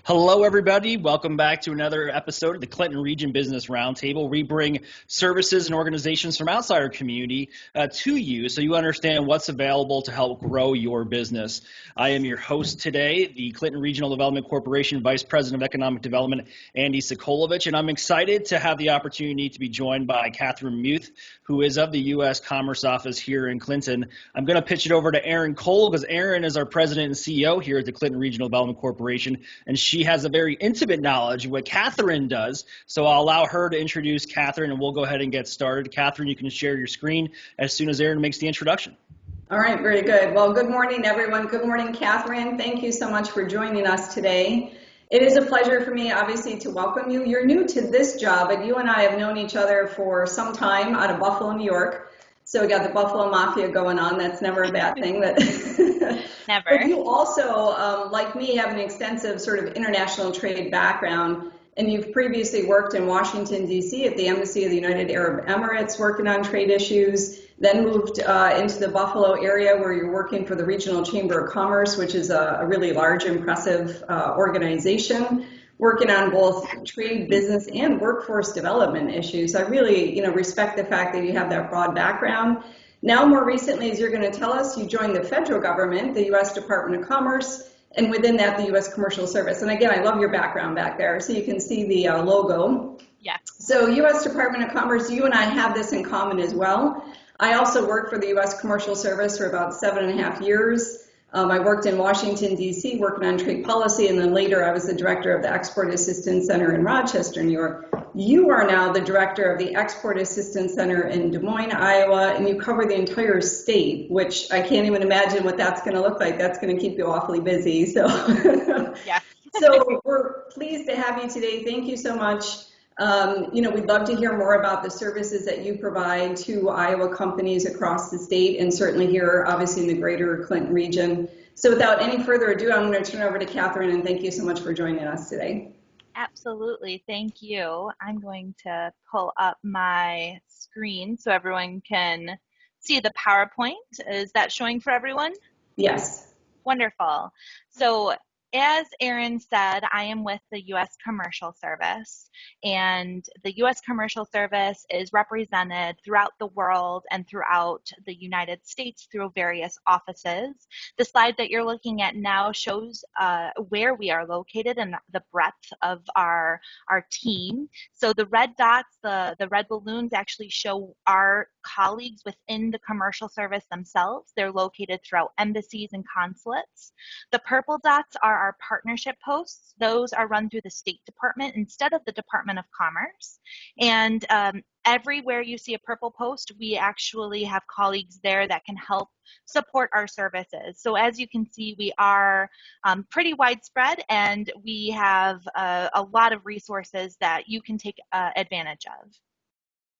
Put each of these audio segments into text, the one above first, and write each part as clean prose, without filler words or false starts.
Hello, everybody. Welcome back to another episode of the Clinton Region Business Roundtable. We bring services and organizations from outside our community to you so you understand what's available to help grow your business. I am your host today, the Clinton Regional Development Corporation Vice President of Economic Development, Andy Sokolovich, and I'm excited to have the opportunity to be joined by Catherine Muth, who is of the U.S. Commerce Office here in Clinton. I'm going to pitch it over to Erin Cole because Erin is our President and CEO here at the Clinton Regional Development Corporation, and she has a very intimate knowledge of what Catherine does. So I'll allow her to introduce Catherine, and we'll go ahead and get started. Catherine, you can share your screen as soon as Erin makes the introduction. All right, very good. Well, good morning, everyone. Good morning, Catherine. Thank you so much for joining us today. It is a pleasure for me, obviously, to welcome you. You're new to this job, but you and I have known each other for some time out of Buffalo, New York. So we got the Buffalo Mafia going on. That's never a bad thing. Never. But you also, like me, have an extensive sort of international trade background, and you've previously worked in Washington, D.C. at the Embassy of the United Arab Emirates working on trade issues, then moved into the Buffalo area where you're working for the Regional Chamber of Commerce, which is a really large, impressive organization, working on both trade, business, and workforce development issues. I really, respect the fact that you have that broad background. Now, more recently, as you're going to tell us, you joined the federal government, the U.S. Department of Commerce, and within that, the U.S. Commercial Service. And again, I love your background back there, so you can see the logo. Yeah. So U.S. Department of Commerce, you and I have this in common as well. I also worked for the U.S. Commercial Service for about 7.5 years. I worked in Washington, D.C., working on trade policy, and then later I was the director of the Export Assistance Center in Rochester, New York. You are now the director of the Export Assistance Center in Des Moines, Iowa, and you cover the entire state, which I can't even imagine what that's going to look like. That's going to keep you awfully busy. So, Yeah. So we're pleased to have you today. Thank you so much. We'd love to hear more about the services that you provide to Iowa companies across the state and certainly here, obviously, in the greater Clinton region. So without any further ado, I'm going to turn over to Catherine, and thank you so much for joining us today. Absolutely. Thank you. I'm going to pull up my screen so everyone can see the PowerPoint. Is that showing for everyone? Yes. Wonderful. So as Erin said, I am with the U.S. Commercial Service, and the U.S. Commercial Service is represented throughout the world and throughout the United States through various offices. The slide that you're looking at now shows where we are located and the breadth of our team. So the red dots, the red balloons actually show our colleagues within the Commercial Service themselves. They're located throughout embassies and consulates. The purple dots are our partnership posts. Those are run through the State Department instead of the Department of Commerce. And everywhere you see a purple post, we actually have colleagues there that can help support our services. So as you can see, we are pretty widespread, and we have a lot of resources that you can take advantage of.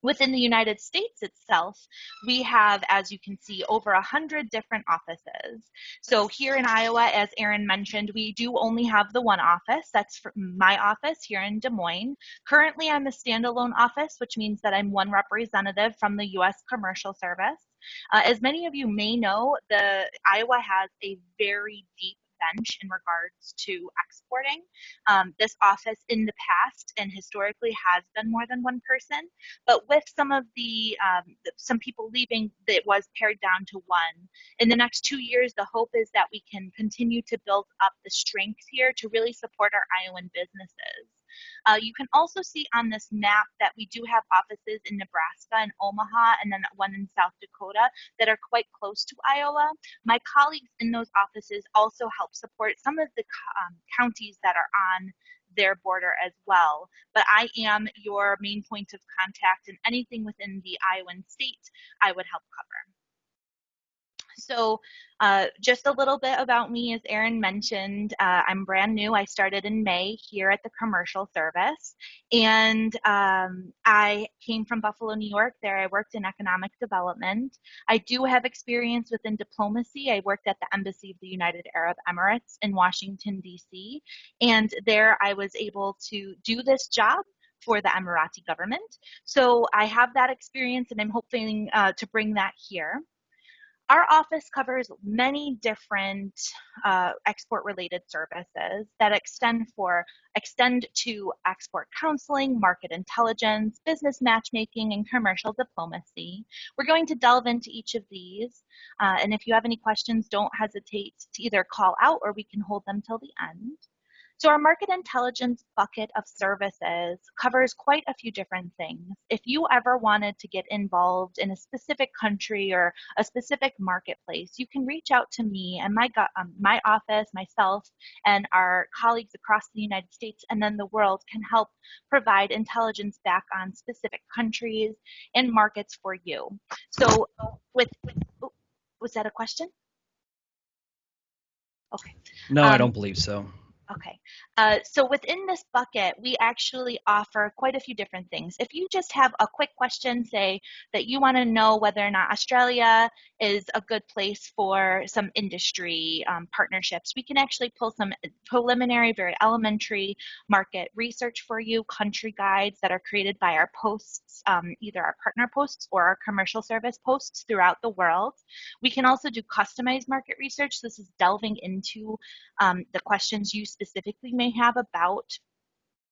Within the United States itself, we have, as you can see, over 100 different offices. So here in Iowa, as Erin mentioned, we do only have the one office. That's my office here in Des Moines. Currently, I'm a standalone office, which means that I'm one representative from the U.S. Commercial Service. As many of you may know, Iowa has a very deep bench in regards to exporting. This office in the past and historically has been more than one person, but with some of some people leaving, it was pared down to one. In the next 2 years, the hope is that we can continue to build up the strength here to really support our Iowan businesses. You can also see on this map that we do have offices in Nebraska and Omaha, and then one in South Dakota that are quite close to Iowa. My colleagues in those offices also help support some of the counties that are on their border as well. But I am your main point of contact, and anything within the Iowan state I would help cover. So just a little bit about me, as Erin mentioned, I'm brand new. I started in May here at the Commercial Service, and I came from Buffalo, New York. There I worked in economic development. I do have experience within diplomacy. I worked at the Embassy of the United Arab Emirates in Washington, D.C., and there I was able to do this job for the Emirati government. So I have that experience, and I'm hoping to bring that here. Our office covers many different export-related services that extend to export counseling, market intelligence, business matchmaking, and commercial diplomacy. We're going to delve into each of these, and if you have any questions, don't hesitate to either call out or we can hold them till the end. So our market intelligence bucket of services covers quite a few different things. If you ever wanted to get involved in a specific country or a specific marketplace, you can reach out to me and my office, myself, and our colleagues across the United States and then the world can help provide intelligence back on specific countries and markets for you. So was that a question? Okay. No, I don't believe so. Okay, so within this bucket, we actually offer quite a few different things. If you just have a quick question, say that you want to know whether or not Australia is a good place for some industry partnerships, we can actually pull some preliminary, very elementary market research for you, country guides that are created by our posts, either our partner posts or our commercial service posts throughout the world. We can also do customized market research. This is delving into the questions you specifically may have about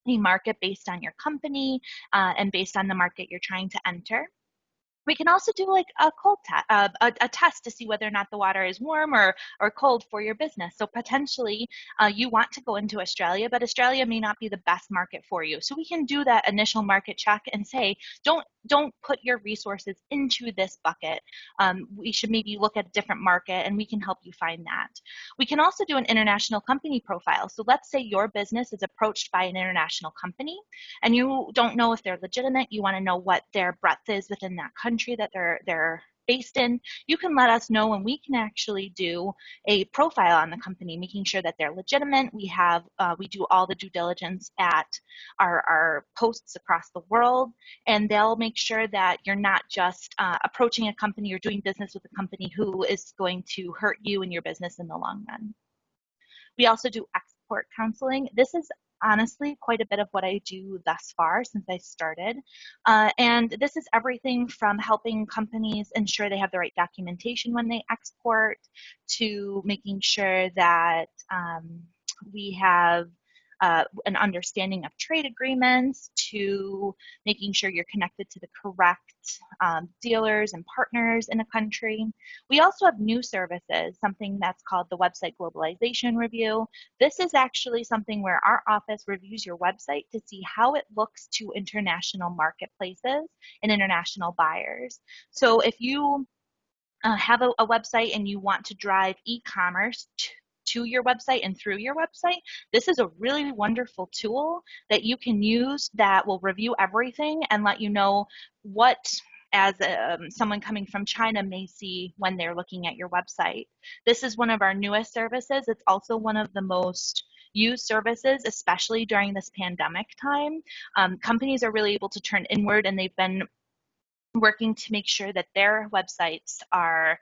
a market based on your company and based on the market you're trying to enter. We can also do like a cold test, a test to see whether or not the water is warm or cold for your business. So potentially you want to go into Australia, but Australia may not be the best market for you. So we can do that initial market check and say, don't put your resources into this bucket. We should maybe look at a different market and we can help you find that. We can also do an international company profile. So let's say your business is approached by an international company and you don't know if they're legitimate. You want to know what their breadth is within that country that they're based in. You can let us know and we can actually do a profile on the company, making sure that they're legitimate. We do all the due diligence at our posts across the world, and they'll make sure that you're not just approaching a company or doing business with a company who is going to hurt you and your business in the long run. We also do export counseling. This is honestly quite a bit of what I do thus far since I started. And this is everything from helping companies ensure they have the right documentation when they export, to making sure that we have an understanding of trade agreements, to making sure you're connected to the correct dealers and partners in a country. We also have new services, something that's called the Website Globalization Review. This is actually something where our office reviews your website to see how it looks to international marketplaces and international buyers. So if you have a website and you want to drive e-commerce to your website and through your website, this is a really wonderful tool that you can use that will review everything and let you know what, as someone coming from China may see when they're looking at your website. This is one of our newest services. It's also one of the most used services, especially during this pandemic time. Companies are really able to turn inward, and they've been working to make sure that their websites are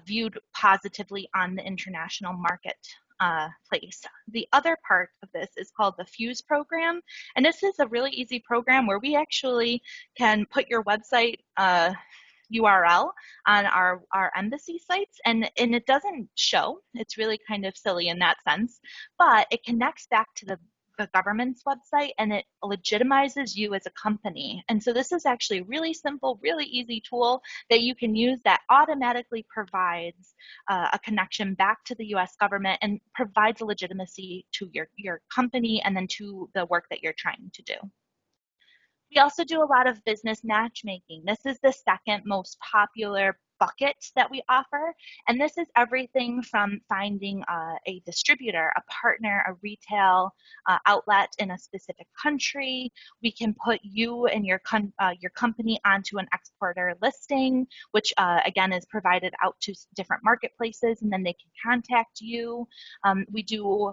viewed positively on the international marketplace. The other part of this is called the Fuse program, and this is a really easy program where we actually can put your website URL on our embassy sites, and it doesn't show. It's really kind of silly in that sense, but it connects back to the government's website and it legitimizes you as a company. And so this is actually a really simple, really easy tool that you can use that automatically provides a connection back to the US government and provides legitimacy to your company and then to the work that you're trying to do. We also do a lot of business matchmaking. This is the second most popular bucket that we offer, and this is everything from finding a distributor, a partner, a retail outlet in a specific country. We can put you and your company onto an exporter listing, which again is provided out to different marketplaces, and then they can contact you. We do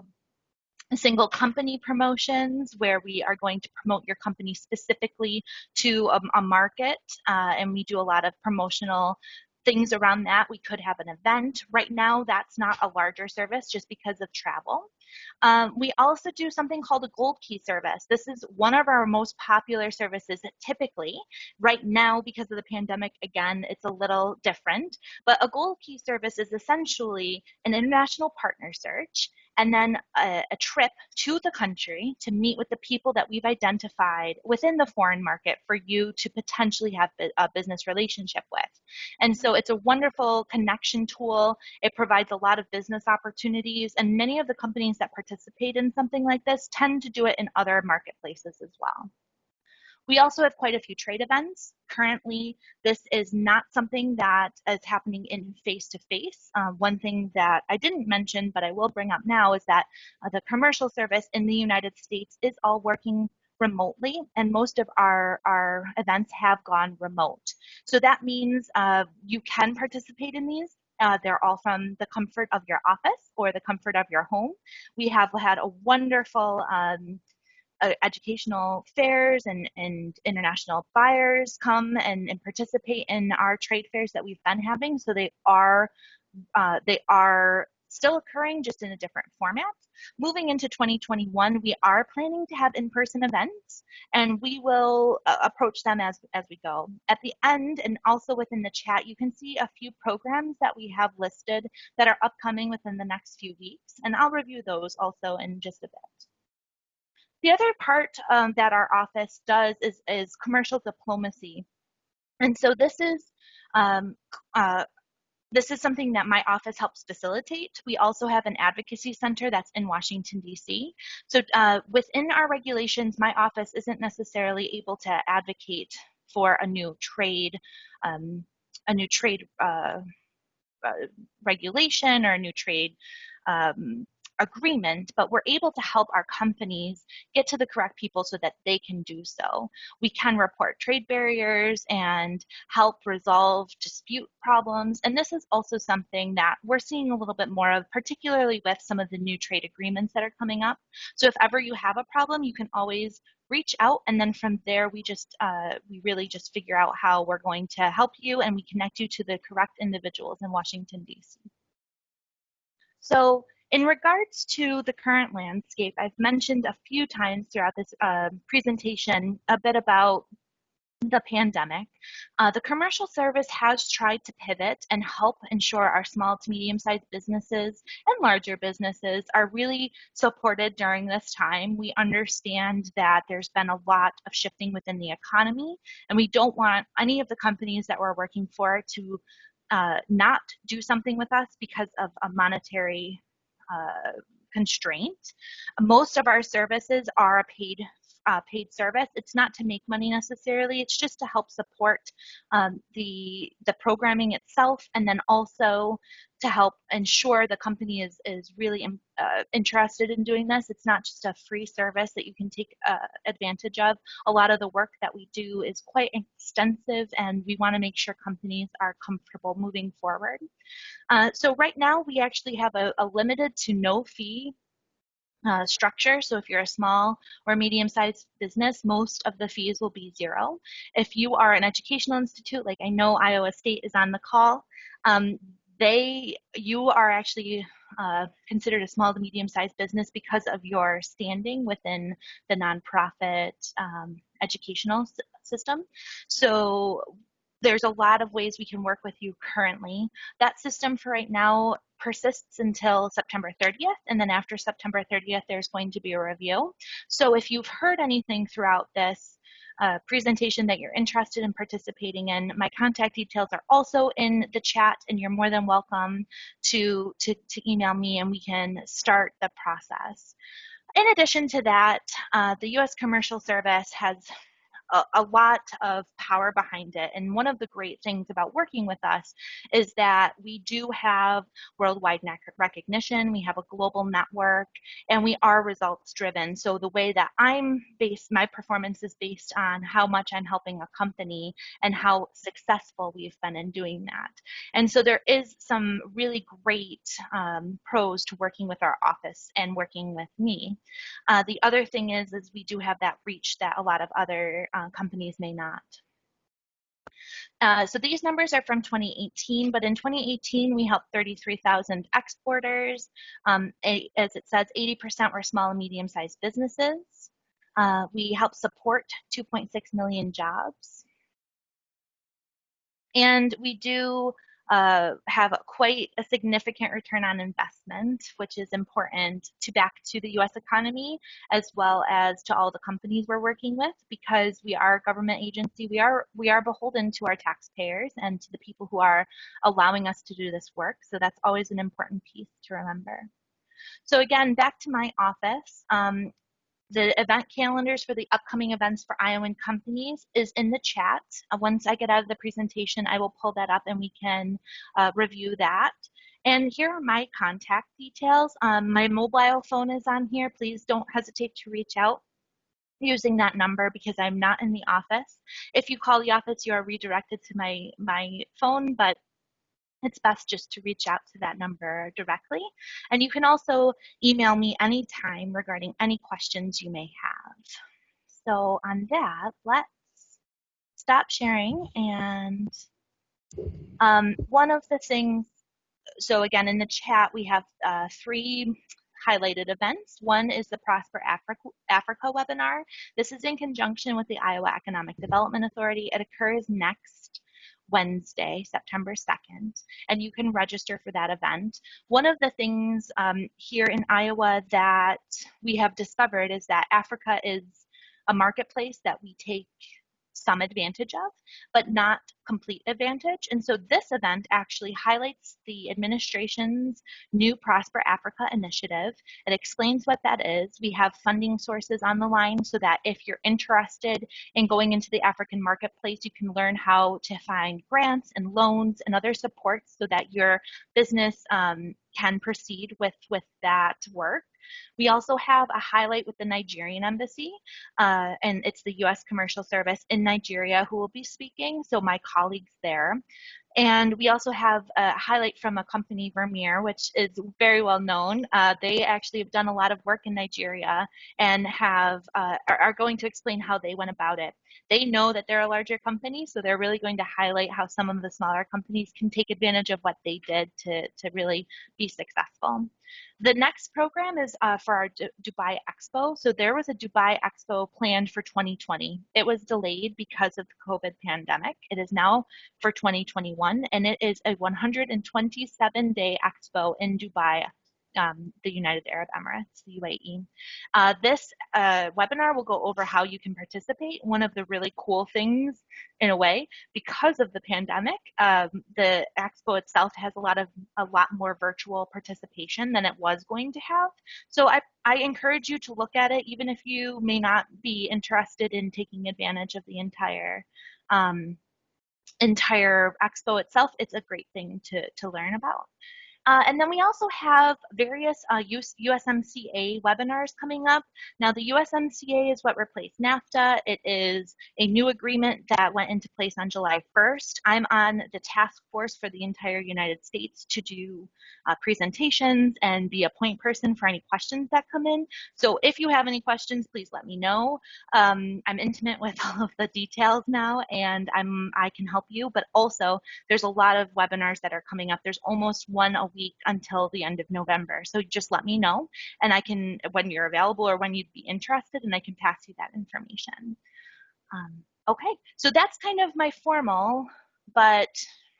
single company promotions where we are going to promote your company specifically to a market, and we do a lot of promotional things around that. We could have an event. Right now, that's not a larger service just because of travel. We also do something called a gold key service. This is one of our most popular services typically. Right now, because of the pandemic, again, it's a little different, but a gold key service is essentially an international partner search and then a trip to the country to meet with the people that we've identified within the foreign market for you to potentially have a business relationship with. And so it's a wonderful connection tool. It provides a lot of business opportunities, and many of the companies that participate in something like this tend to do it in other marketplaces as well. We also have quite a few trade events. Currently, this is not something that is happening in face-to-face. One thing that I didn't mention, but I will bring up now, is that the commercial service in the United States is all working remotely, and most of our events have gone remote. So that means you can participate in these. They're all from the comfort of your office or the comfort of your home. We have had a wonderful educational fairs and international buyers come and participate in our trade fairs that we've been having. So they are still occurring, just in a different format. Moving into 2021, we are planning to have in-person events, and we will approach them as we go. At the end, and also within the chat, you can see a few programs that we have listed that are upcoming within the next few weeks, and I'll review those also in just a bit. The other part that our office does is commercial diplomacy. And so this is something that my office helps facilitate. We also have an advocacy center that's in Washington, D.C. So within our regulations, my office isn't necessarily able to advocate for a new trade regulation or a new trade agreement, but we're able to help our companies get to the correct people so that they can do so. We can report trade barriers and help resolve dispute problems. And this is also something that we're seeing a little bit more of, particularly with some of the new trade agreements that are coming up. So if ever you have a problem, you can always reach out, and then from there we really just figure out how we're going to help you, and we connect you to the correct individuals in Washington, D.C. So in regards to the current landscape, I've mentioned a few times throughout this presentation a bit about the pandemic. The commercial service has tried to pivot and help ensure our small to medium-sized businesses and larger businesses are really supported during this time. We understand that there's been a lot of shifting within the economy, and we don't want any of the companies that we're working for to not do something with us because of a monetary constraint. Most of our services are a paid service. It's not to make money necessarily. It's just to help support the programming itself, and then also to help ensure the company is really interested in doing this. It's not just a free service that you can take advantage of. A lot of the work that we do is quite extensive, and we want to make sure companies are comfortable moving forward. So right now we actually have a limited to no fee structure. So if you're a small or medium-sized business, most of the fees will be zero. If you are an educational institute, like I know Iowa State is on the call, you are actually considered a small to medium-sized business because of your standing within the nonprofit educational system. So there's a lot of ways we can work with you currently. That system for right now persists until September 30th, and then after September 30th, there's going to be a review. So if you've heard anything throughout this presentation that you're interested in participating in, my contact details are also in the chat, and you're more than welcome to email me, and we can start the process. In addition to that, the U.S. Commercial Service has a lot of power behind it. And one of the great things about working with us is that we do have worldwide recognition, we have a global network, and we are results driven. So the way that my performance is based on how much I'm helping a company and how successful we've been in doing that. And so there is some really great pros to working with our office and working with me. The other thing is we do have that reach that a lot of other companies may not. So these numbers are from 2018, but in 2018, we helped 33,000 exporters. As it says, 80% were small and medium-sized businesses. We helped support 2.6 million jobs. And we do have quite a significant return on investment, which is important back to the U.S. economy, as well as to all the companies we're working with, because we are a government agency. We are beholden to our taxpayers and to the people who are allowing us to do this work. So that's always an important piece to remember. So again, back to my office. The event calendars for the upcoming events for Iowan companies is in the chat. Once I get out of the presentation, I will pull that up and we can review that. And here are my contact details. My mobile phone is on here. Please don't hesitate to reach out using that number because I'm not in the office. If you call the office, you are redirected to my phone, but it's best just to reach out to that number directly. And you can also email me anytime regarding any questions you may have. So on that, let's stop sharing. And one of the things, so again, in the chat, we have 3 highlighted events. One is the Prosper Africa webinar. This is in conjunction with the Iowa Economic Development Authority. It occurs next Wednesday, September 2nd, and you can register for that event. One of the things here in Iowa that we have discovered is that Africa is a marketplace that we take some advantage of, but not complete advantage. And so this event actually highlights the administration's new Prosper Africa initiative. It explains what that is. We have funding sources on the line so that if you're interested in going into the African marketplace, you can learn how to find grants and loans and other supports so that your business can proceed with that work. We also have a highlight with the Nigerian embassy, and it's the U.S. Commercial Service in Nigeria who will be speaking, so my colleagues there. And we also have a highlight from a company, Vermeer, which is very well known. They actually have done a lot of work in Nigeria and are going to explain how they went about it. They know that they're a larger company, so they're really going to highlight how some of the smaller companies can take advantage of what they did to really be successful. The next program is for our Dubai Expo. So there was a Dubai Expo planned for 2020. It was delayed because of the COVID pandemic. It is now for 2021, and it is a 127-day expo in Dubai, the United Arab Emirates, the UAE. This webinar will go over how you can participate. One of the really cool things, in a way, because of the pandemic, the expo itself has a lot more virtual participation than it was going to have. So I encourage you to look at it, even if you may not be interested in taking advantage of the entire expo itself. It's a great thing to learn about. And then we also have various USMCA webinars coming up. Now, the USMCA is what replaced NAFTA. It is a new agreement that went into place on July 1st. I'm on the task force for the entire United States to do presentations and be a point person for any questions that come in. So if you have any questions, please let me know. I'm intimate with all of the details now, and I can help you. But also, there's a lot of webinars that are coming up. There's almost one a week until the end of November. So just let me know, and I can, when you're available or when you'd be interested, and I can pass you that information. Okay, so that's kind of my formal, but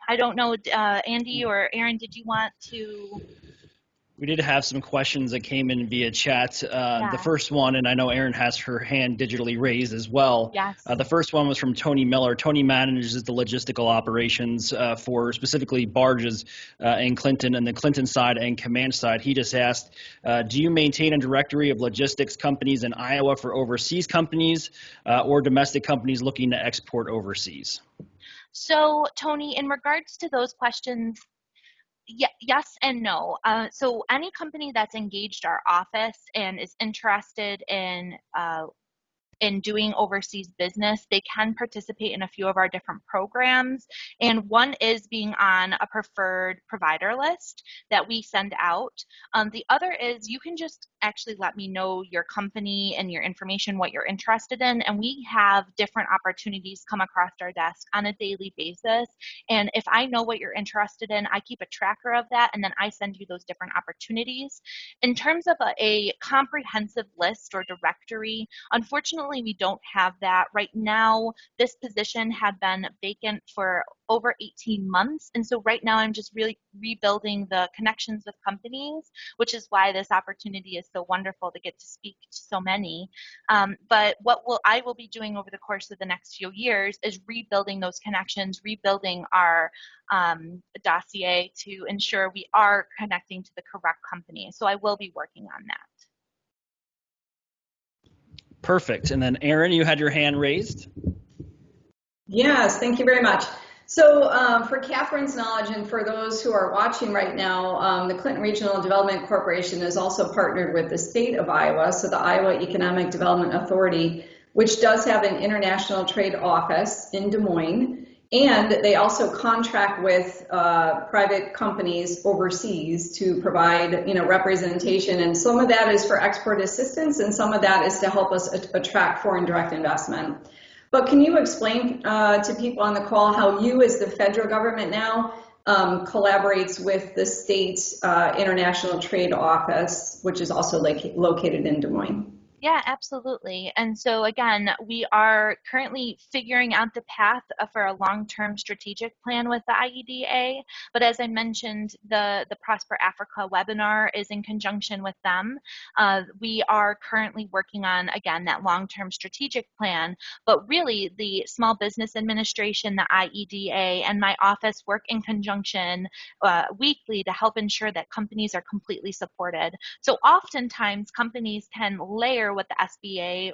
I don't know, Andy or Aaron, did you want to? We did have some questions that came in via chat. Yeah. The first one, and I know Erin has her hand digitally raised as well. Yes. The first one was from Tony Miller. Tony manages the logistical operations for specifically barges in Clinton and the Clinton side and command side. He just asked, do you maintain a directory of logistics companies in Iowa for overseas companies or domestic companies looking to export overseas? So, Tony, in regards to those questions, yes and no. So any company that's engaged our office and is interested in in doing overseas business, they can participate in a few of our different programs. And one is being on a preferred provider list that we send out. The other is you can just actually let me know your company and your information, what you're interested in. And we have different opportunities come across our desk on a daily basis. And if I know what you're interested in, I keep a tracker of that, and then I send you those different opportunities. In terms of a comprehensive list or directory, unfortunately, we don't have that. Right now, this position had been vacant for over 18 months. And so right now I'm just really rebuilding the connections with companies, which is why this opportunity is so wonderful to get to speak to so many. But I will be doing over the course of the next few years is rebuilding those connections, rebuilding our dossier to ensure we are connecting to the correct company. So I will be working on that. Perfect. And then Aaron, you had your hand raised. Yes, thank you very much. So for Catherine's knowledge and for those who are watching right now, the Clinton Regional Development Corporation is also partnered with the state of Iowa, so the Iowa Economic Development Authority, which does have an international trade office in Des Moines, and they also contract with private companies overseas to provide, representation, and some of that is for export assistance, and some of that is to help us attract foreign direct investment. But can you explain to people on the call how you as the federal government now collaborates with the state international trade office, which is also located in Des Moines? Yeah, absolutely. And so again, we are currently figuring out the path for a long-term strategic plan with the IEDA. But as I mentioned, the Prosper Africa webinar is in conjunction with them. We are currently working on, again, that long-term strategic plan. But really, the Small Business Administration, the IEDA, and my office work in conjunction weekly to help ensure that companies are completely supported. So oftentimes, companies can layer what the SBA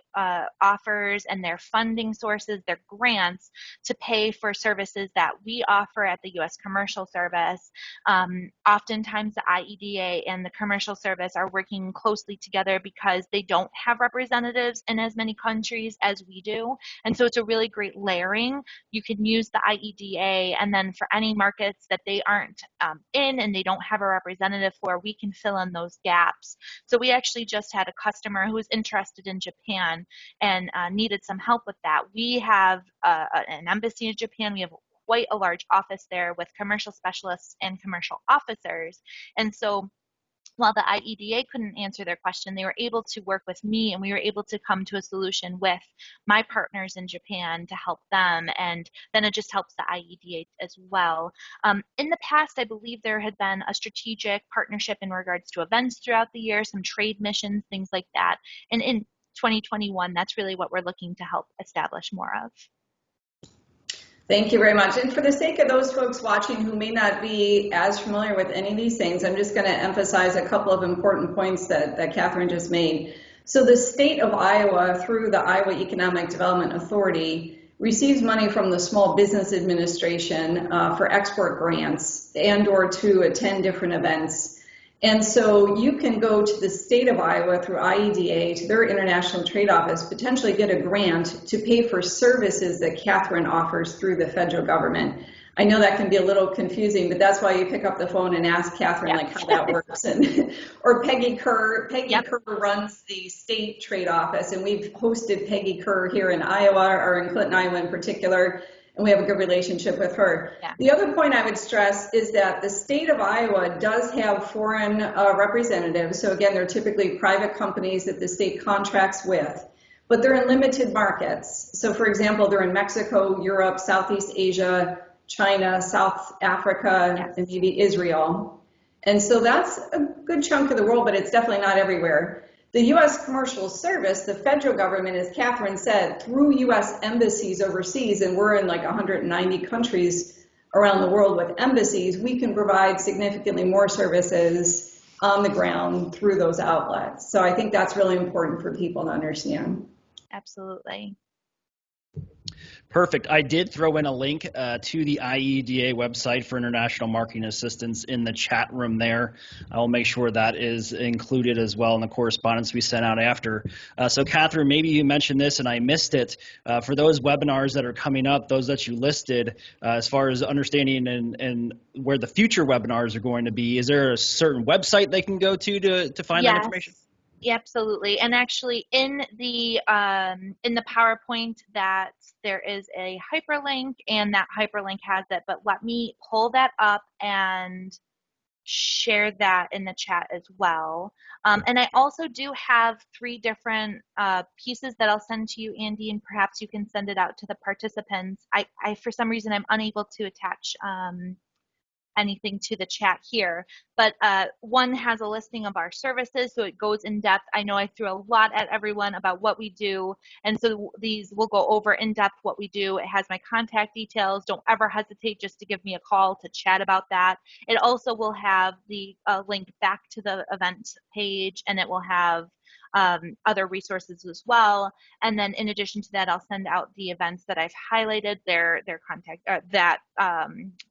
offers and their funding sources, their grants, to pay for services that we offer at the U.S. Commercial Service. Oftentimes the IEDA and the Commercial Service are working closely together because they don't have representatives in as many countries as we do. And so it's a really great layering. You can use the IEDA, and then for any markets that they aren't in and they don't have a representative for, we can fill in those gaps. So we actually just had a customer who was interested in Japan and needed some help with that. We have an embassy in Japan. We have quite a large office there with commercial specialists and commercial officers. And so while the IEDA couldn't answer their question, they were able to work with me, and we were able to come to a solution with my partners in Japan to help them, and then it just helps the IEDA as well. In the past, I believe there had been a strategic partnership in regards to events throughout the year, some trade missions, things like that. And in 2021, that's really what we're looking to help establish more of. Thank you very much. And for the sake of those folks watching who may not be as familiar with any of these things, I'm just going to emphasize a couple of important points that Catherine just made. So the state of Iowa, through the Iowa Economic Development Authority, receives money from the Small Business Administration for export grants and or to attend different events. And so you can go to the state of Iowa through IEDA, to their international trade office, potentially get a grant to pay for services that Catherine offers through the federal government. I know that can be a little confusing, but that's why you pick up the phone and ask Catherine like how that works. And or Peggy Kerr. Peggy Kerr runs the state trade office, and we've hosted Peggy Kerr here in Iowa, or in Clinton, Iowa in particular, and we have a good relationship with her. Yeah. The other point I would stress is that the state of Iowa does have foreign representatives. So again, they're typically private companies that the state contracts with, but they're in limited markets. So for example, they're in Mexico, Europe, Southeast Asia, China, South Africa, and maybe Israel. And so that's a good chunk of the world, but it's definitely not everywhere. The U.S. Commercial Service, the federal government, as Catherine said, through U.S. embassies overseas, and we're in like 190 countries around the world with embassies, we can provide significantly more services on the ground through those outlets. So I think that's really important for people to understand. Absolutely. Perfect. I did throw in a link to the IEDA website for international marketing assistance in the chat room there. I will make sure that is included as well in the correspondence we sent out after. So Catherine, maybe you mentioned this and I missed it. For those webinars that are coming up, those that you listed, as far as understanding and where the future webinars are going to be, is there a certain website they can go to find that information? Yeah, absolutely. And actually in the PowerPoint that there is a hyperlink, and that hyperlink has it, but let me pull that up and share that in the chat as well. And I also do have 3 different pieces that I'll send to you, Andy, and perhaps you can send it out to the participants. I for some reason, I'm unable to attach anything to the chat here, but one has a listing of our services, so it goes in depth. I know I threw a lot at everyone about what we do, and so these will go over in depth what we do. It has my contact details. Don't ever hesitate just to give me a call to chat about that. It also will have the link back to the event page, and it will have other resources as well. And then in addition to that, I'll send out the events that I've highlighted, their contact, that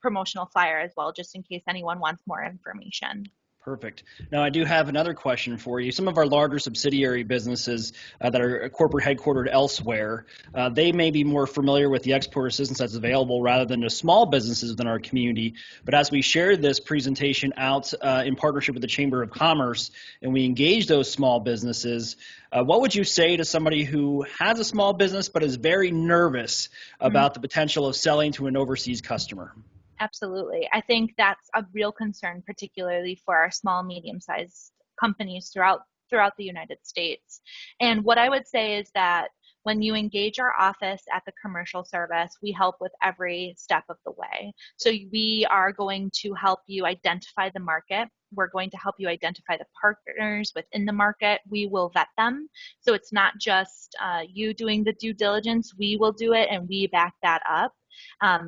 promotional flyer as well, just in case anyone wants more information. Perfect. Now, I do have another question for you. Some of our larger subsidiary businesses that are corporate headquartered elsewhere, they may be more familiar with the export assistance that's available rather than the small businesses within our community. But as we share this presentation out in partnership with the Chamber of Commerce and we engage those small businesses, what would you say to somebody who has a small business but is very nervous about the potential of selling to an overseas customer? Absolutely. I think that's a real concern, particularly for our small, medium-sized companies throughout the United States. And what I would say is that when you engage our office at the commercial service, we help with every step of the way. So we are going to help you identify the market. We're going to help you identify the partners within the market. We will vet them. So it's not just you doing the due diligence. We will do it, and we back that up.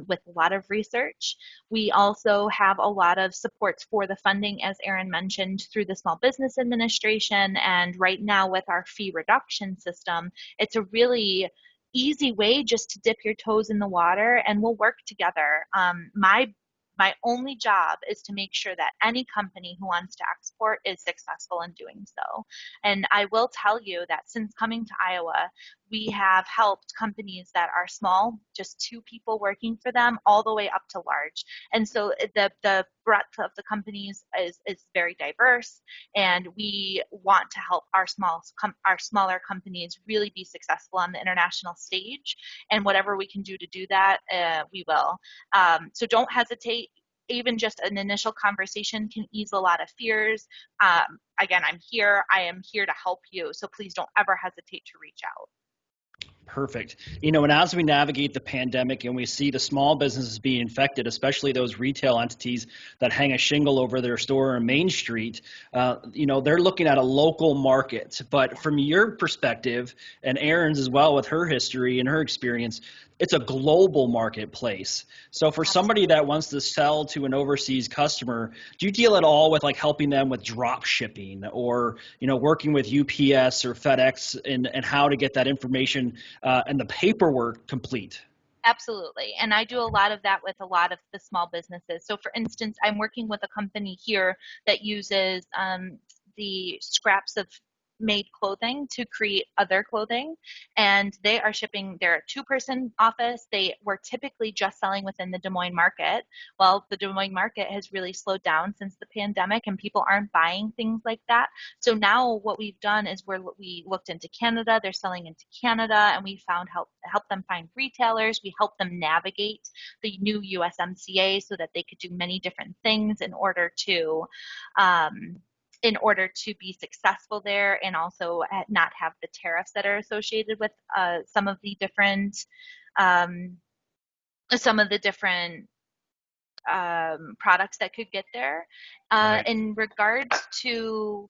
With a lot of research. We also have a lot of supports for the funding, as Erin mentioned, through the Small Business Administration. And right now with our fee reduction system, it's a really easy way just to dip your toes in the water, and we'll work together. My only job is to make sure that any company who wants to export is successful in doing so. And I will tell you that since coming to Iowa, we have helped companies that are small, just 2 people working for them, all the way up to large. And so the breadth of the companies is very diverse, and we want to help our smaller companies really be successful on the international stage. And whatever we can do to do that, we will. So don't hesitate. Even just an initial conversation can ease a lot of fears. Again, I am here to help you. So please don't ever hesitate to reach out. Perfect. And as we navigate the pandemic and we see the small businesses being infected, especially those retail entities that hang a shingle over their store on Main Street, they're looking at a local market. But from your perspective, and Erin's as well with her history and her experience, it's a global marketplace. So for somebody that wants to sell to an overseas customer, do you deal at all with helping them with drop shipping or, working with UPS or FedEx and how to get that information and the paperwork complete? Absolutely. And I do a lot of that with a lot of the small businesses. So for instance, I'm working with a company here that uses the scraps of made clothing to create other clothing, and they are shipping. They're a 2-person office. They were typically just selling within the Des Moines market. Well, the Des Moines market has really slowed down since the pandemic, and people aren't buying things like that. So now what we've done is we looked into Canada. They're selling into Canada, and we found help them find retailers. We help them navigate the new USMCA so that they could do many different things in order to be successful there, and also not have the tariffs that are associated with some of the different products that could get there. Right. In regards to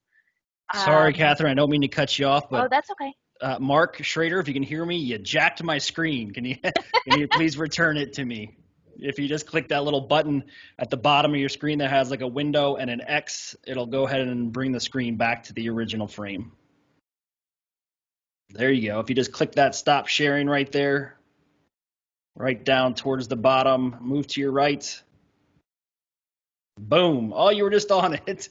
Sorry, Catherine, I don't mean to cut you off, but that's okay. Mark Schrader, if you can hear me, you jacked my screen. Can you please return it to me? If you just click that little button at the bottom of your screen that has a window and an X, it'll go ahead and bring the screen back to the original frame. There you go. If you just click that stop sharing right there. Right down towards the bottom. Move to your right. Boom. Oh, you were just on it.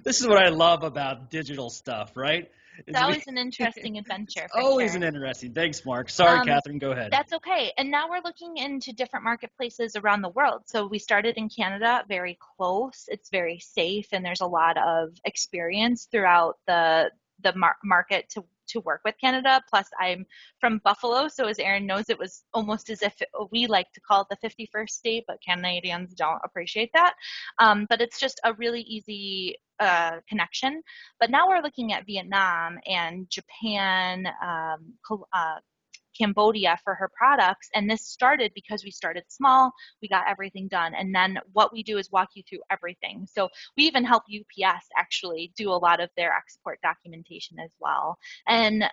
This is what I love about digital stuff, right? It's always an interesting It's adventure for always sure. an interesting. Thanks, Mark. Sorry, Catherine, go ahead. That's okay. And now we're looking into different marketplaces around the world. So we started in Canada, very close. It's very safe, and there's a lot of experience throughout the market to work with Canada. Plus, I'm from Buffalo, so as Aaron knows, it was almost as if we like to call it the 51st state, but Canadians don't appreciate that. But it's just a really easy connection. But now we're looking at Vietnam and Japan, Cambodia for her products. And this started because we started small, we got everything done. And then what we do is walk you through everything. So we even help UPS actually do a lot of their export documentation as well. And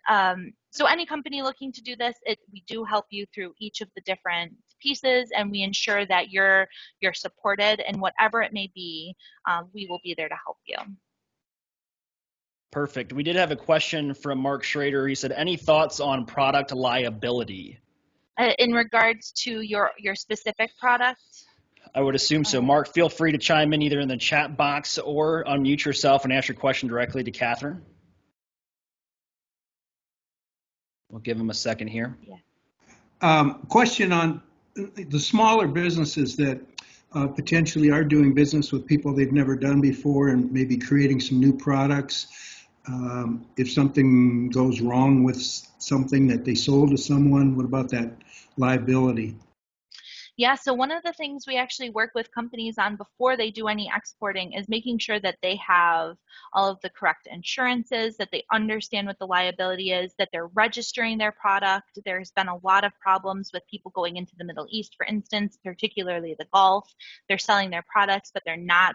so any company looking to do this, we do help you through each of the different pieces, and we ensure that you're supported, and whatever it may be, we will be there to help you. Perfect. We did have a question from Mark Schrader. He said, any thoughts on product liability? In regards to your specific product? I would assume so. Mark, feel free to chime in either in the chat box or unmute yourself and ask your question directly to Catherine. We'll give him a second here. Yeah. Question on the smaller businesses that potentially are doing business with people they've never done before and maybe creating some new products. If something goes wrong with something that they sold to someone, what about that liability? Yeah, so one of the things we actually work with companies on before they do any exporting is making sure that they have all of the correct insurances, that they understand what the liability is, that they're registering their product. There's been a lot of problems with people going into the Middle East, for instance, particularly the Gulf. They're selling their products, but they're not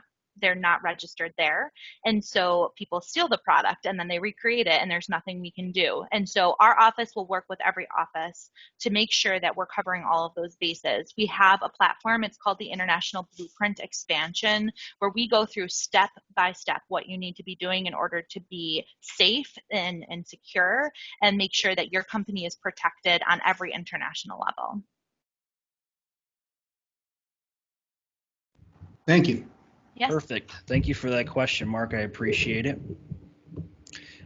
registered there. And so people steal the product and then they recreate it, and there's nothing we can do. And so our office will work with every office to make sure that we're covering all of those bases. We have a platform, it's called the International Blueprint Expansion, where we go through step by step what you need to be doing in order to be safe and secure, and make sure that your company is protected on every international level. Thank you. Yes. Perfect. Thank you for that question, Mark. I appreciate it.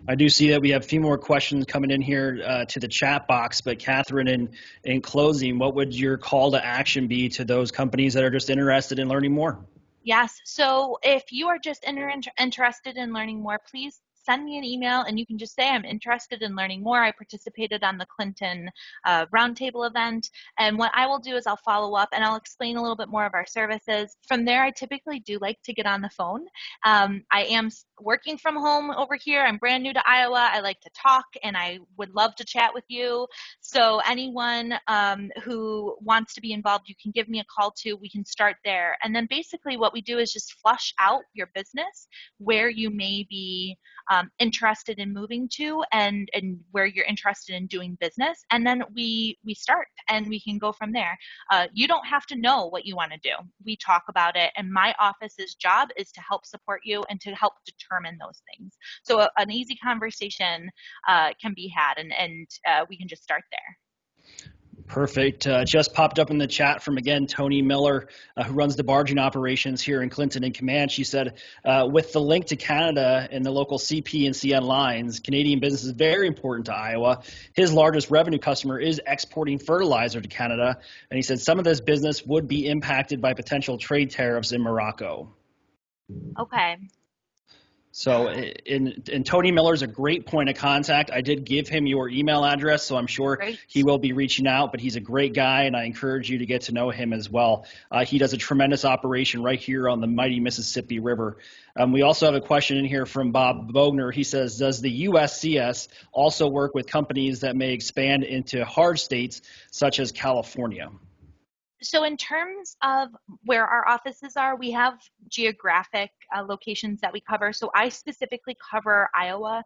I do see that we have a few more questions coming in here to the chat box, but Catherine, in closing, what would your call to action be to those companies that are just interested in learning more? Yes, so if you are just interested in learning more, please send me an email, and you can just say, I'm interested in learning more. I participated on the Clinton Roundtable event, and what I will do is I'll follow up and I'll explain a little bit more of our services. From there, I typically do like to get on the phone. I am working from home over here. I'm brand new to Iowa. I like to talk, and I would love to chat with you. So anyone who wants to be involved, you can give me a call too. We can start there. And then basically what we do is just flush out your business, where you may be interested in moving to, and where you're interested in doing business. And then we start, and we can go from there. You don't have to know what you want to do. We talk about it, and my office's job is to help support you and to help determine those things. So an easy conversation can be had, and we can just start there. Perfect. Just popped up in the chat from, again, Tony Miller, who runs the barging operations here in Clinton and Command. She said, with the link to Canada and the local CP and CN lines, Canadian business is very important to Iowa. His largest revenue customer is exporting fertilizer to Canada. And he said some of this business would be impacted by potential trade tariffs in Morocco. Okay. So and Tony Miller's a great point of contact. I did give him your email address, so I'm sure he will be reaching out, but he's a great guy, and I encourage you to get to know him as well. He does a tremendous operation right here on the mighty Mississippi River. We also have a question in here from Bob Bogner. He says, does the USCS also work with companies that may expand into hard states such as California? So in terms of where our offices are, we have geographic locations that we cover. So I specifically cover Iowa.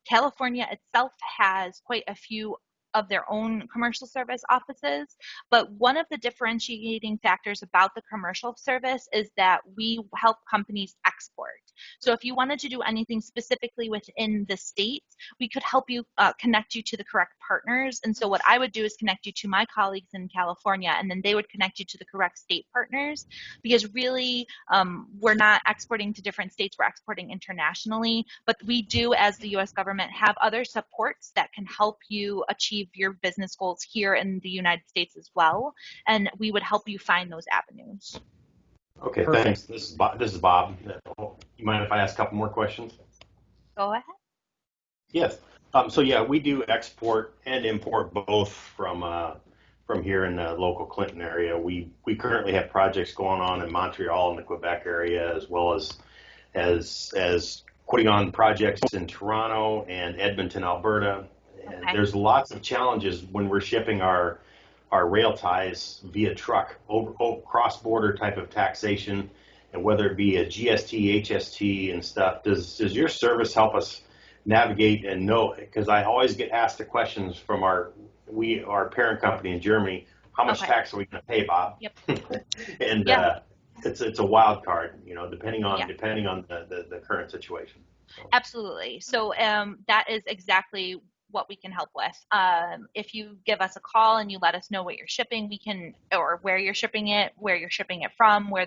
California itself has quite a few of their own commercial service offices, but one of the differentiating factors about the commercial service is that we help companies export. So if you wanted to do anything specifically within the state, we could help you connect you to the correct partners. And so what I would do is connect you to my colleagues in California, and then they would connect you to the correct state partners, because really we're not exporting to different states, we're exporting internationally. But we do, as the U.S. government, have other supports that can help you achieve your business goals here in the United States as well. And we would help you find those avenues. Okay, Perfect. thanks. This is Bob. You mind if I ask a couple more questions? Go ahead. Yes. So yeah, we do export and import both from here in the local Clinton area. We currently have projects going on in Montreal and the Quebec area, as well as putting on projects in Toronto and Edmonton, Alberta. And Okay. there's lots of challenges when we're shipping our rail ties via truck over cross-border type of taxation, and whether it be a GST, HST, and stuff. Does your service help us navigate and know? Because I always get asked the questions from our parent company in Germany. How much Okay. tax are we going to pay, Bob? Yep. And Yeah. it's a wild card, depending on Yeah. the current situation. Absolutely. So that is exactly what we can help with. If you give us a call and you let us know what you're shipping, or where you're shipping it from, where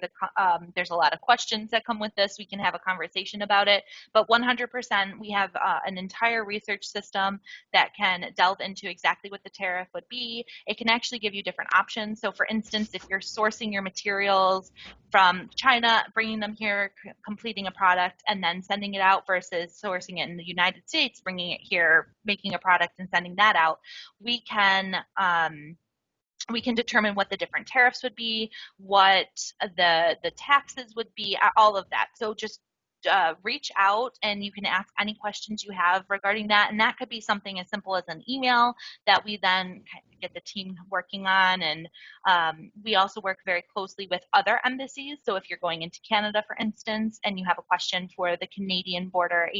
there's a lot of questions that come with this, we can have a conversation about it. But 100%, we have an entire research system that can delve into exactly what the tariff would be. It can actually give you different options. So for instance, if you're sourcing your materials from China, bringing them here, completing a product, and then sending it out, versus sourcing it in the United States, bringing it here, making a product and sending that out, we can determine what the different tariffs would be, what the taxes would be, all of that. So just reach out and you can ask any questions you have regarding that. And that could be something as simple as an email that we then get the team working on. And we also work very closely with other embassies. So if you're going into Canada, for instance, and you have a question for the Canadian Border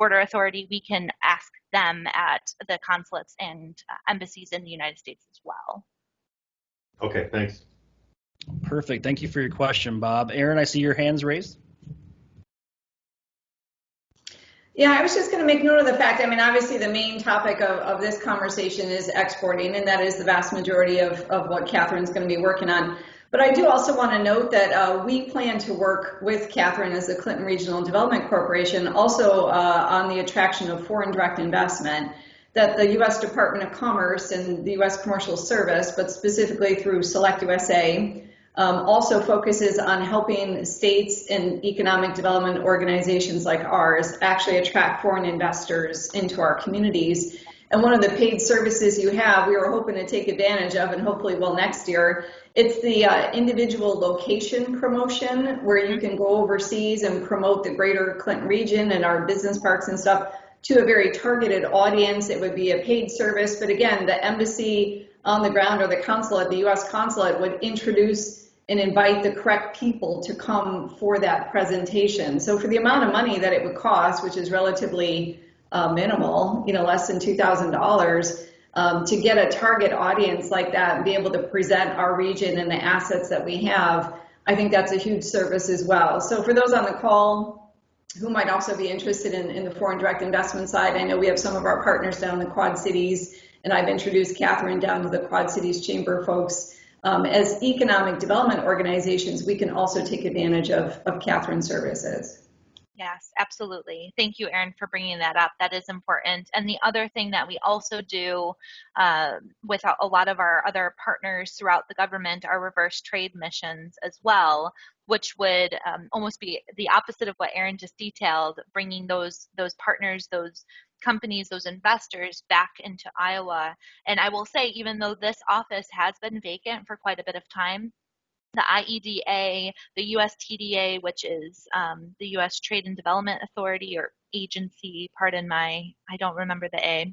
Authority, we can ask them at the consulates and embassies in the United States as well. Okay, thanks. Perfect. Thank you for your question, Bob. Aaron, I see your hands raised. Yeah, I was just going to make note of the fact, obviously the main topic of this conversation is exporting, and that is the vast majority of what Catherine's going to be working on. But I do also want to note that we plan to work with Catherine as the Clinton Regional Development Corporation also on the attraction of foreign direct investment, that the U.S. Department of Commerce and the U.S. Commercial Service, but specifically through Select USA, also focuses on helping states and economic development organizations like ours actually attract foreign investors into our communities. And one of the paid services you have, we were hoping to take advantage of, and hopefully will next year, it's the individual location promotion, where you can go overseas and promote the greater Clinton region and our business parks and stuff to a very targeted audience. It would be a paid service, but again, the embassy on the ground or the consulate, the U.S. consulate, would introduce and invite the correct people to come for that presentation. So for the amount of money that it would cost, which is relatively minimal, less than $2,000, to get a target audience like that and be able to present our region and the assets that we have, I think that's a huge service as well. So for those on the call who might also be interested in the foreign direct investment side, I know we have some of our partners down in the Quad Cities, and I've introduced Catherine down to the Quad Cities Chamber folks. As economic development organizations, we can also take advantage of Catherine's services. Yes, absolutely. Thank you, Erin, for bringing that up. That is important. And the other thing that we also do with a lot of our other partners throughout the government are reverse trade missions as well, which would almost be the opposite of what Erin just detailed, bringing those partners, those companies, those investors back into Iowa. And I will say, even though this office has been vacant for quite a bit of time, the IEDA, the USTDA, which is the U.S. Trade and Development Authority or agency, I don't remember the A,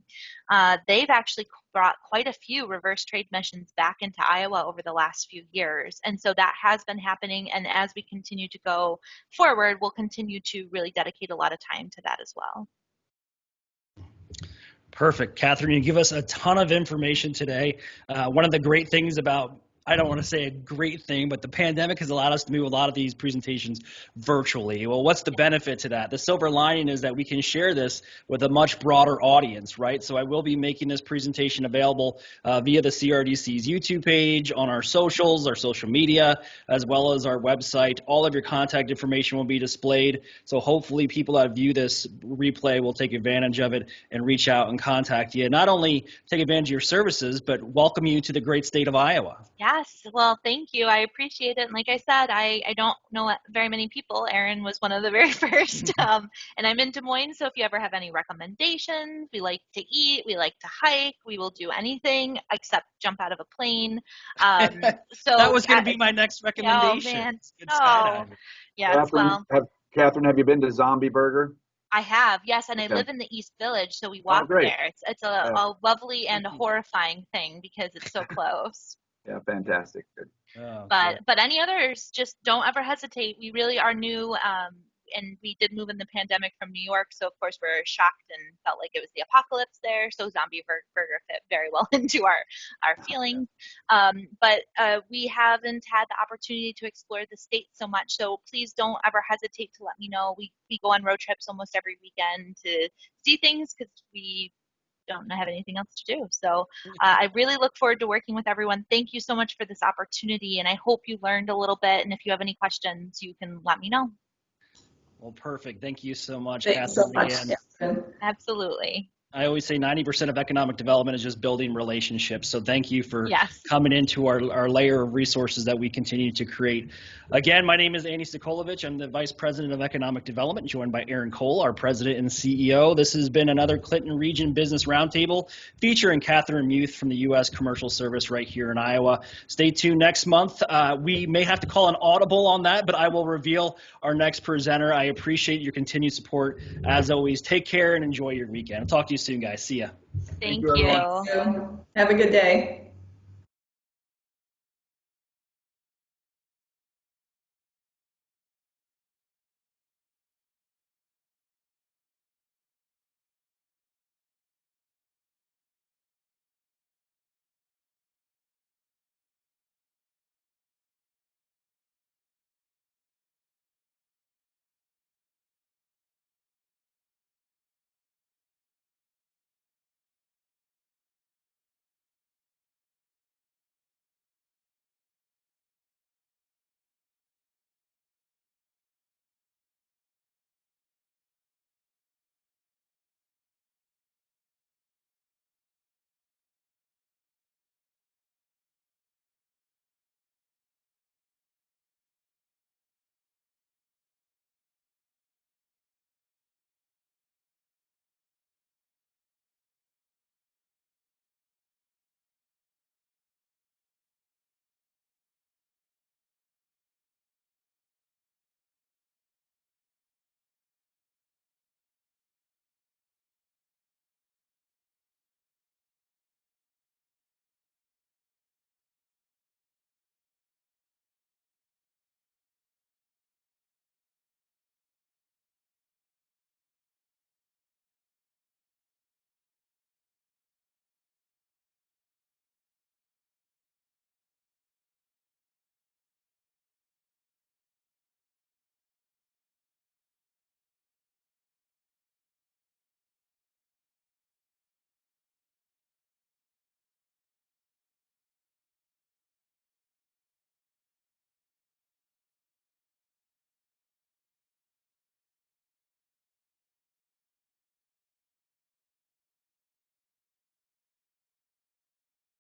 they've actually brought quite a few reverse trade missions back into Iowa over the last few years. And so that has been happening. And as we continue to go forward, we'll continue to really dedicate a lot of time to that as well. Perfect. Catherine, you give us a ton of information today. One of the great things about I don't want to say a great thing, but the pandemic has allowed us to move a lot of these presentations virtually. Well, what's the benefit to that? The silver lining is that we can share this with a much broader audience, right? So I will be making this presentation available via the CRDC's YouTube page, on our socials, our social media, as well as our website. All of your contact information will be displayed. So hopefully people that view this replay will take advantage of it and reach out and contact you. Not only take advantage of your services, but welcome you to the great state of Iowa. Yes, well, thank you. I appreciate it. And like I said, I don't know very many people. Aaron was one of the very first. And I'm in Des Moines, so if you ever have any recommendations, we like to eat, we like to hike, we will do anything except jump out of a plane. So that was going to be my next recommendation. Oh, man. Good skydiving. Yes, Catherine, have you been to Zombie Burger? I have, yes, and Okay. I live in the East Village, so we walk there. It's a lovely and a horrifying thing because it's so close. Yeah, fantastic. Good. Oh, But any others, just don't ever hesitate. We really are new, and we did move in the pandemic from New York, so of course we're shocked and felt like it was the apocalypse there. So Zombie Burger fit very well into our feelings. But we haven't had the opportunity to explore the state so much, so please don't ever hesitate to let me know. We go on road trips almost every weekend to see things because we don't have anything else to do. So I really look forward to working with everyone. Thank you so much for this opportunity, and I hope you learned a little bit. And if you have any questions, you can let me know. Well, perfect. Thank you so much, Thanks Catherine. so much. Again. Absolutely. I always say 90% of economic development is just building relationships. So thank you for coming into our layer of resources that we continue to create. Again, my name is Andy Sokolovich. I'm the Vice President of Economic Development, joined by Aaron Cole, our President and CEO. This has been another Clinton Region Business Roundtable featuring Catherine Muth from the U.S. Commercial Service right here in Iowa. Stay tuned next month. We may have to call an audible on that, but I will reveal our next presenter. I appreciate your continued support. As always, take care and enjoy your weekend. I'll talk to you soon, guys. See ya. Thank you, you. Have a good day.